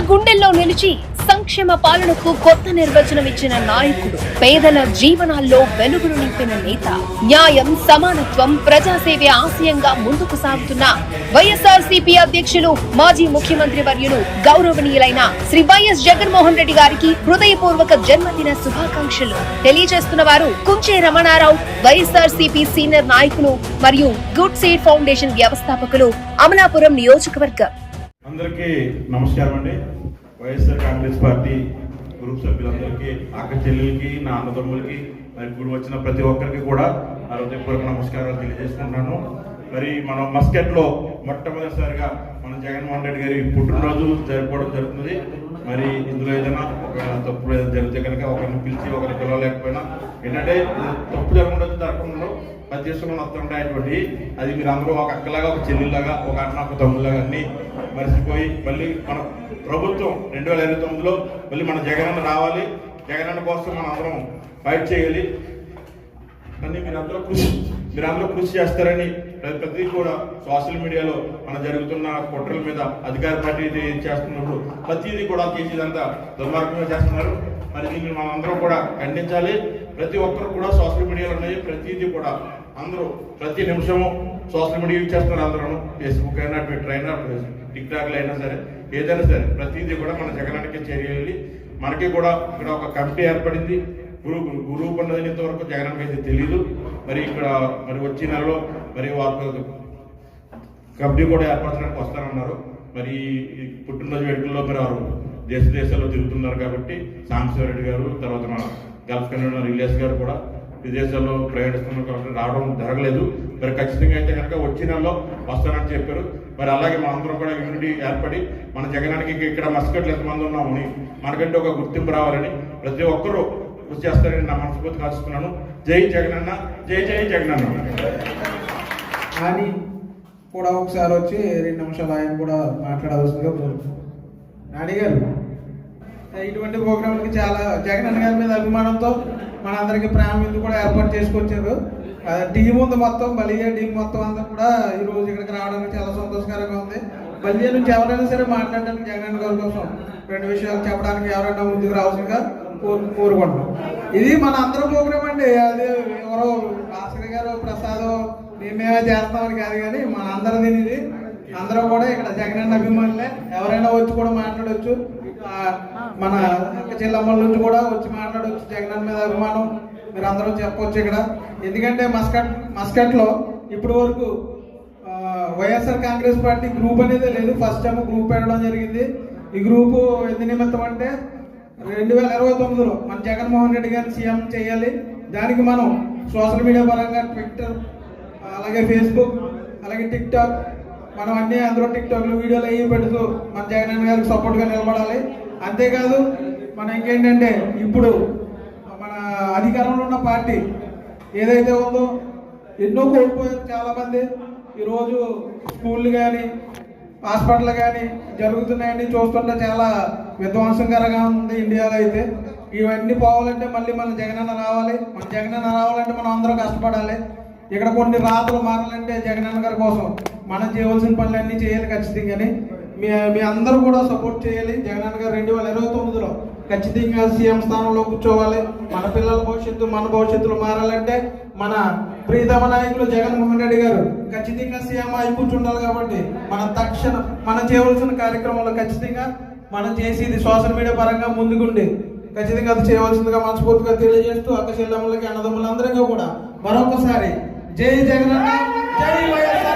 గుండెల్లో నిలిచి సంక్షేమ పాలనకు కొత్త నిర్వచనం ఇచ్చిన నాయకుడు, పేదల జీవనాల్లో వెలుగులు నింపిన నేత, న్యాయం, సమానత్వం, ప్రజాసేవే ఆశయంగా ముందుకు సాగుతున్న వైఎస్ఆర్సీపీ అధ్యక్షులు, మాజీ ముఖ్యమంత్రి వర్యులు, గౌరవనీయులైన శ్రీ వైఎస్ జగన్మోహన్ రెడ్డి గారికి హృదయపూర్వక జన్మదిన శుభాకాంక్షలు తెలియజేస్తున్న వారు కుంచే రమణారావు, వైఎస్ఆర్సీపీ సీనియర్ నాయకులు మరియు గుడ్ సీడ్ ఫౌండేషన్ వ్యవస్థాపకులు, అమలాపురం నియోజకవర్గం. అందరికీ నమస్కారం అండి. వైఎస్ఆర్ కాంగ్రెస్ పార్టీ గ్రూప్ సభ్యులందరికీ, అక్క చెల్లెలకి, నా అన్నదమ్ములకి, మరి ఇప్పుడు వచ్చిన ప్రతి ఒక్కరికి కూడా హృదయపూర్వక నమస్కారాలు తెలియజేసుకుంటున్నాను. మరి మనం మస్కెట్లో మొట్టమొదటిసారిగా మన జగన్మోహన్ రెడ్డి గారి పుట్టినరోజు జరుపుకోవడం జరుగుతుంది. మరి ఇందులో ఏదైనా ఒకవేళ తప్పు జరిగితే కనుక ఒకరిని పిలిచి ఒకరిని పిలవలేకపోయినా ఏంటంటే తప్పు జరగకుండా జరగకుండా పనిచేసుకుని వస్తుంటాయి. అది మీరు అందరూ ఒక అక్కలాగా, ఒక చెల్లిలాగా, ఒక అన్న, ఒక తమ్ముళ్ళగా అన్ని మరిచిపోయి మళ్ళీ మన ప్రభుత్వం 2029లో మళ్ళీ మన జగనన్న రావాలి, జగనన్న కోసం మనం అందరం ఫైట్ చేయాలి అని మీరందరూ కృషి చేస్తారని ప్రతి కూడా సోషల్ మీడియాలో మన జరుగుతున్న కుట్రల మీద అధికార పార్టీ చేస్తున్నప్పుడు ప్రతిదీ కూడా చేసేదంతా దుర్మార్గంగా చేస్తున్నారు. మరి దీన్ని మనం అందరం కూడా ఖండించాలి. ప్రతి ఒక్కరు కూడా సోషల్ మీడియాలో ఉన్నాయి, ప్రతిదీ కూడా అందరూ ప్రతి నిమిషము సోషల్ మీడియా యూజ్ చేస్తున్నారు. అందరూ ఫేస్బుక్ అయినా, ట్విట్టర్ అయినా, టిక్ టాక్లు అయినా సరే, ఏదైనా సరే ప్రతిదీ కూడా మన జగనానికి చేయాలి. మనకి కూడా ఇక్కడ ఒక కమిటీ ఏర్పడింది. గ్రూప్ అన్నది ఇంతవరకు జగనానికి అయితే తెలియదు. మరి ఇక్కడ మరి వచ్చే నెలలో మరి వారు కమిటీ కూడా ఏర్పరచడానికి వస్తారన్నారు. మరి పుట్టినరోజు వేడుకల్లో మరి వారు దేశాల్లో తిరుగుతున్నారు కాబట్టి సాంబశివరెడ్డి గారు, తర్వాత మన గల్ఫ్ కన్వీనర్ ఇలియాస్ గారు కూడా విదేశాల్లో ప్రయాణిస్తున్నారు కాబట్టి రావడం జరగలేదు. మరి ఖచ్చితంగా అయితే కనుక వచ్చే నెలలో వస్తారని చెప్పారు. మరి అలాగే మా అందరం కూడా యూనిటీ ఏర్పడి మన జగనానికి ఇక్కడ మస్కట్లు ఎంతమంది ఉన్నామని మనకంటే ఒక గుర్తింపు రావాలని ప్రతి ఒక్కరూ కృషి చేస్తారని నా మనస్ఫూర్తిగా ఆశిస్తున్నాను. జై జగనన్న, జై జై జగనన్న అని కూడా ఒకసారి వచ్చి 2 నిమిషాలు ఆయన కూడా మాట్లాడవలసిందిగా కోరుతున్నాను. నాని గారు, ఇటువంటి ప్రోగ్రాంకి చాలా జగనన్న గారి మీద అభిమానంతో మనందరికీ ప్రేమ విందు కూడా ఏర్పాటు చేసుకొచ్చారు. టీం ఉంది, మొత్తం బలియా టీం మొత్తం అంతా కూడా ఈరోజు ఇక్కడికి రావడానికి చాలా సంతోషకరంగా ఉంది. బలియా నుంచి ఎవరైనా సరే మాట్లాడడానికి జగనన్న గారి కోసం 2 విషయాలు చెప్పడానికి ఎవరైనా ముందుకు రావాల్సిందిగా కోరుకుంటున్నాం. ఇది మన అందరూ ప్రోగ్రాం అండి. అది ఎవరో భాస్కర్ గారు, ప్రసాద్ మేమే చేస్తామని కాదు, కానీ మన అందరిది ఇది. అందరూ కూడా ఇక్కడ జగనన్న అభిమానులే, ఎవరైనా వచ్చి కూడా మాట్లాడవచ్చు. మన చెల్లమ్మల నుంచి కూడా వచ్చి మాట్లాడవచ్చు. జగనన్న మీద అభిమానం మీరు అందరూ చెప్పవచ్చు ఇక్కడ. ఎందుకంటే మస్కట్లో ఇప్పటి వరకు వైఎస్ఆర్ కాంగ్రెస్ పార్టీ గ్రూప్ అనేది లేదు. ఫస్ట్ టైం గ్రూప్ పెట్టడం జరిగింది. ఈ గ్రూపు ఎందు నిమిత్తం అంటే 2029లో మన జగన్మోహన్ రెడ్డి గారిని సీఎం చేయాలి. దానికి మనం సోషల్ మీడియా పరంగా ట్విట్టర్, అలాగే ఫేస్బుక్, అలాగే టిక్ టాక్, మనం అన్ని అందులో టిక్ టాక్లు వీడియోలు అవి పెడుతూ మన జగనన్న గారికి సపోర్ట్గా నిలబడాలి. అంతేకాదు మనం ఇంకేంటంటే ఇప్పుడు మన అధికారంలో ఉన్న పార్టీ ఏదైతే ఉందో ఎన్నో కోల్పోయారు చాలామంది. ఈరోజు స్కూళ్ళు కానీ, హాస్పిటల్ కానీ జరుగుతున్నాయని చూస్తుంటే చాలా విధ్వంసకరంగా ఉంది ఇండియాలో. అయితే ఇవన్నీ పోవాలంటే మళ్ళీ మన జగనన్న రావాలి. మన జగనన్న రావాలంటే మనం అందరం కష్టపడాలి. ఇక్కడ కొన్ని రాతలు మారాలంటే జగనన్న గారి కోసం మనం చేయవలసిన పనులన్నీ చేయాలి ఖచ్చితంగాని. మీ అందరూ కూడా సపోర్ట్ చేయాలి. జగనన్న గారు 2029లో ఖచ్చితంగా సీఎం స్థానంలో కూర్చోవాలి. మన పిల్లల భవిష్యత్తు, మన భవిష్యత్తులో మారాలంటే మన ప్రీతమ నాయకులు జగన్మోహన్ రెడ్డి గారు ఖచ్చితంగా సీఎం అయి కూర్చుండాలి. కాబట్టి మనం చేయవలసిన కార్యక్రమాలు ఖచ్చితంగా మనం చేసేది సోషల్ మీడియా పరంగా ముందుకుండి ఖచ్చితంగా అది చేయవలసిందిగా మనస్ఫూర్తిగా తెలియజేస్తూ అక్క చెల్లెమ్మలకి, అన్నదమ్ములందరికీ కూడా మరొకసారి జై జగనన్న, జై వైఎస్ఆర్.